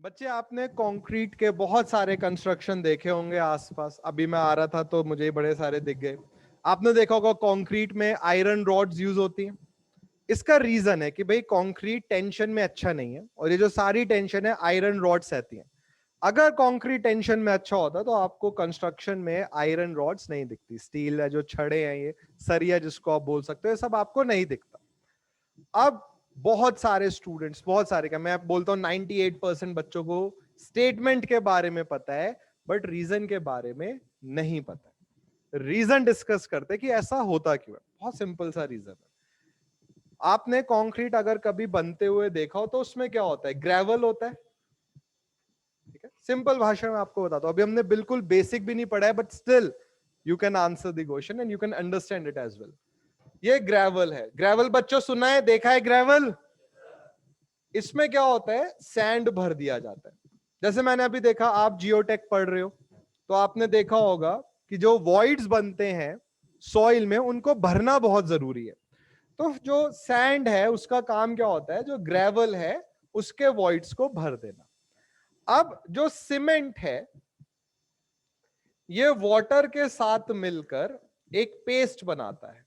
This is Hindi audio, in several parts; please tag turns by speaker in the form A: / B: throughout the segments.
A: बच्चे आपने कंक्रीट के बहुत सारे कंस्ट्रक्शन देखे होंगे आसपास। अभी मैं आ रहा था तो मुझे बड़े सारे दिख गए। आपने देखा होगा कंक्रीट में आयरन रॉड्स यूज होती हैं। इसका रीजन है कि भाई कंक्रीट टेंशन में अच्छा नहीं है, और ये जो सारी टेंशन है आयरन रॉड्स रहती हैं। अगर कंक्रीट टेंशन में अच्छा होता तो आपको कंस्ट्रक्शन में आयरन रॉड्स नहीं दिखती। स्टील है, जो छड़े हैं, ये सरिया जिसको आप बोल सकते हो, ये सब आपको नहीं दिखता। अब बहुत सारे स्टूडेंट्स, बहुत सारे, क्या मैं बोलता हूं 98% बच्चों को स्टेटमेंट के बारे में पता है, बट रीजन के बारे में नहीं पता है। रीजन डिस्कस करते कि ऐसा होता क्यों है। बहुत सिंपल सा रीजन है। आपने कंक्रीट अगर कभी बनते हुए देखा हो तो उसमें क्या होता है? ग्रेवल होता है। ठीक है, सिंपल भाषा में आपको बताता हूं। अभी हमने बिल्कुल बेसिक भी नहीं पढ़ा है, but still you can answer the question and you can understand it as well. ये ग्रेवल है। ग्रेवल बच्चों सुना है, देखा है ग्रेवल? इसमें क्या होता है? सैंड भर दिया जाता है। जैसे मैंने अभी देखा, आप जियोटेक पढ़ रहे हो तो आपने देखा होगा कि जो वॉइड्स बनते हैं सॉइल में, उनको भरना बहुत जरूरी है। तो जो सैंड है उसका काम क्या होता है? जो ग्रेवल है उसके वॉइड्स को भर देना। अब जो सीमेंट है, ये वाटर के साथ मिलकर एक पेस्ट बनाता है,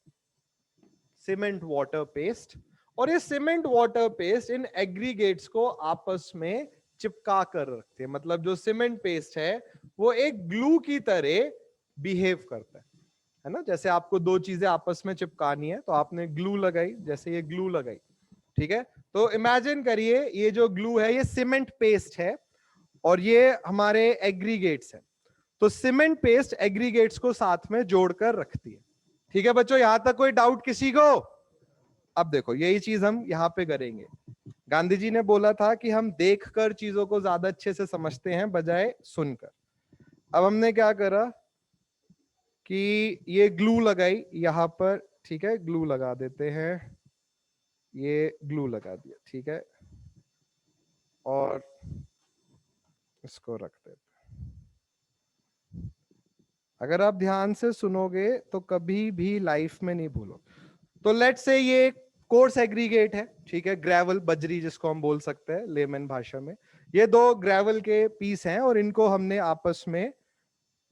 A: सीमेंट वाटर पेस्ट। और ये cement water paste in aggregates को आपस में चिपका कर रखते हैं। मतलब जो सीमेंट पेस्ट है वो एक ग्लू की तरह बिहेव करता है ना। जैसे आपको दो चीजें आपस में चिपकानी है तो आपने ग्लू लगाई, जैसे ये ग्लू लगाई, ठीक है। तो इमेजिन करिए ये जो ग्लू है ये सीमेंट पेस्ट है और ये हमारे एग्रीगेट्स है। तो सीमेंट पेस्ट एग्रीगेट्स को साथ में जोड़कर रखती है। ठीक है बच्चों, यहां तक कोई डाउट किसी को? अब देखो यही चीज हम यहां पे करेंगे। गांधी जी ने बोला था कि हम देखकर चीजों को ज्यादा अच्छे से समझते हैं बजाय सुनकर। अब हमने क्या करा कि ये ग्लू लगाई यहां पर, ठीक है, ग्लू लगा देते हैं। ये ग्लू लगा दिया, ठीक है, और इसको रख देते हैं। अगर आप ध्यान से सुनोगे तो कभी भी लाइफ में नहीं भूलो। तो लेट्स से ये कोर्स एग्रीगेट है, ठीक है, ग्रेवल, बजरी जिसको हम बोल सकते हैं लेमन भाषा में। ये दो ग्रेवल के पीस हैं और इनको हमने आपस में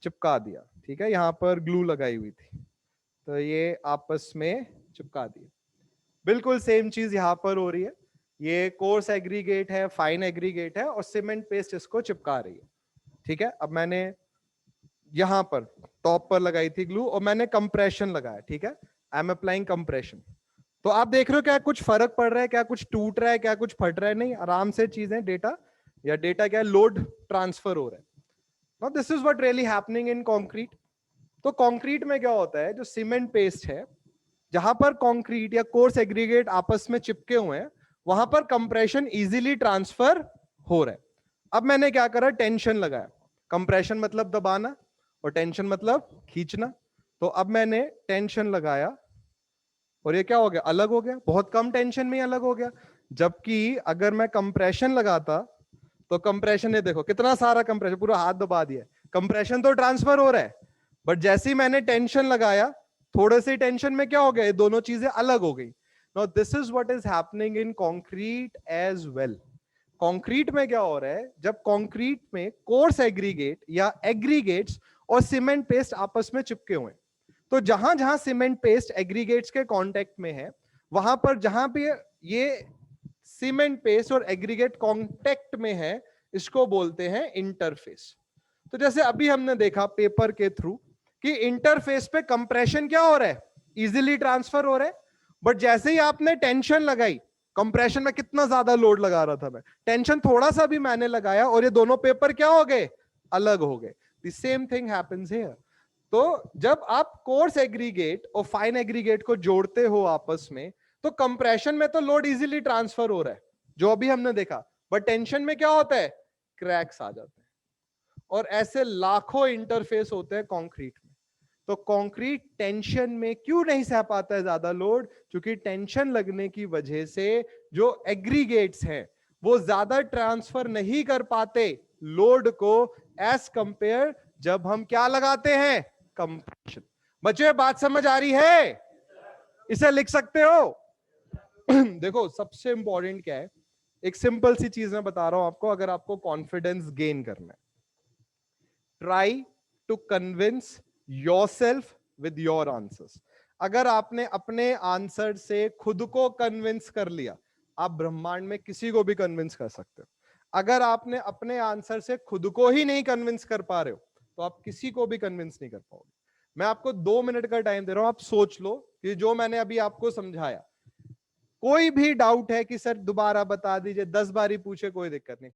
A: चिपका दिया। ठीक है, यहां पर ग्लू लगाई हुई थी तो ये आपस में चिपका दिया। बिल्कुल सेम चीज यहां पर हो रही है। ये कोर्स एग्रीगेट है, फाइन एग्रीगेट है, और सीमेंट पेस्ट इसको चिपका रही है। ठीक है, अब मैंने यहां पर टॉप पर लगाई थी ग्लू और मैंने कंप्रेशन लगाया। ठीक है, आई एम अप्लाइंग कंप्रेशन। तो आप देख रहे हो क्या कुछ फर्क पड़ रहा है? क्या कुछ टूट रहा है? क्या कुछ फट रहा है? नहीं, आराम से चीजें डेटा, या डेटा क्या, लोड ट्रांसफर हो रहा है। Now this is what really happening in concrete. तो कंक्रीट में क्या होता है? जो सीमेंट पेस्ट है, जहां पर कंक्रीट या कोर्स एग्रीगेट आपस में चिपके हुए हैं, वहां पर कंप्रेशन इजीली ट्रांसफर हो रहा है। अब मैंने क्या करा? टेंशन लगाया। कंप्रेशन मतलब दबाना और टेंशन मतलब खींचना। तो अब मैंने टेंशन लगाया और ये क्या हो गया? अलग हो गया। बहुत कम टेंशन में ही अलग हो गया। जबकि अगर मैं कंप्रेशन लगाता तो कंप्रेशन, ये देखो कितना सारा कंप्रेशन, पूरा हाथ दबा दिया। कंप्रेशन तो ट्रांसफर हो रहा है, बट जैसे ही मैंने टेंशन लगाया, थोड़े से टेंशन में क्या हो गया? ये दोनों चीजें अलग हो गई। Now this is what is happening in concrete as well. Concrete में क्या हो रहा है? जब कंक्रीट में कोर्स एग्रीगेट या एग्रीगेट्स और सीमेंट पेस्ट आपस में चिपके हुए हैं, तो जहां जहां सीमेंट पेस्ट एग्रीगेट्स के कांटेक्ट में है, वहां पर जहां भी ये सीमेंट पेस्ट और एग्रीगेट कांटेक्ट में है, इसको बोलते हैं इंटरफेस। तो जैसे अभी हमने देखा पेपर के थ्रू कि इंटरफेस पे कंप्रेशन क्या हो रहा है? इजीली ट्रांसफर हो रहा है। बट जैसे ही आपने टेंशन लगाई, कंप्रेशन में कितना ज्यादा लोड लगा रहा था मैं, टेंशन थोड़ा सा भी मैंने लगाया और ये दोनों पेपर क्या हो गए? अलग हो गए। The same thing happens here. तो जब आप कोर्स एग्रीगेट और फाइन एग्रीगेट को जोड़ते हो आपस में, तो कंप्रेशन में तो लोड इजीली ट्रांसफर हो रहा है, जो अभी हमने देखा। बट टेंशन में क्या होता है? क्रैक्स आ जाते हैं। और ऐसे लाखों इंटरफेस होते हैं कंक्रीट में। तो कंक्रीट टेंशन में क्यों नहीं सह पाता है ज्यादा लोड? क्योंकि टेंशन लगने की वजह से जो एग्रीगेट्स हैं वो ज्यादा ट्रांसफर नहीं कर पाते लोड को, एज कंपेयर जब हम क्या लगाते हैं? कंप्रेशन। बच्चों बात समझ आ रही है? इसे लिख सकते हो? देखो सबसे इंपॉर्टेंट क्या है एक सिंपल सी चीज मैं बता रहा हूं आपको, अगर आपको कॉन्फिडेंस गेन करना है, try to convince yourself with your answers. अगर आपने अपने आंसर से खुद को कन्विंस कर लिया, आप ब्रह्मांड में किसी को भी कन्विंस कर सकते हो। अगर आपने अपने आंसर से खुद को ही नहीं कन्विंस कर पा रहे हो, तो आप किसी को भी कन्विंस नहीं कर पाओगे। मैं आपको 2 मिनट का टाइम दे रहा हूं, आप सोच लो कि जो मैंने अभी आपको समझाया, कोई भी डाउट है कि सर दोबारा बता दीजिए, 10 बार ही पूछे, कोई दिक्कत नहीं।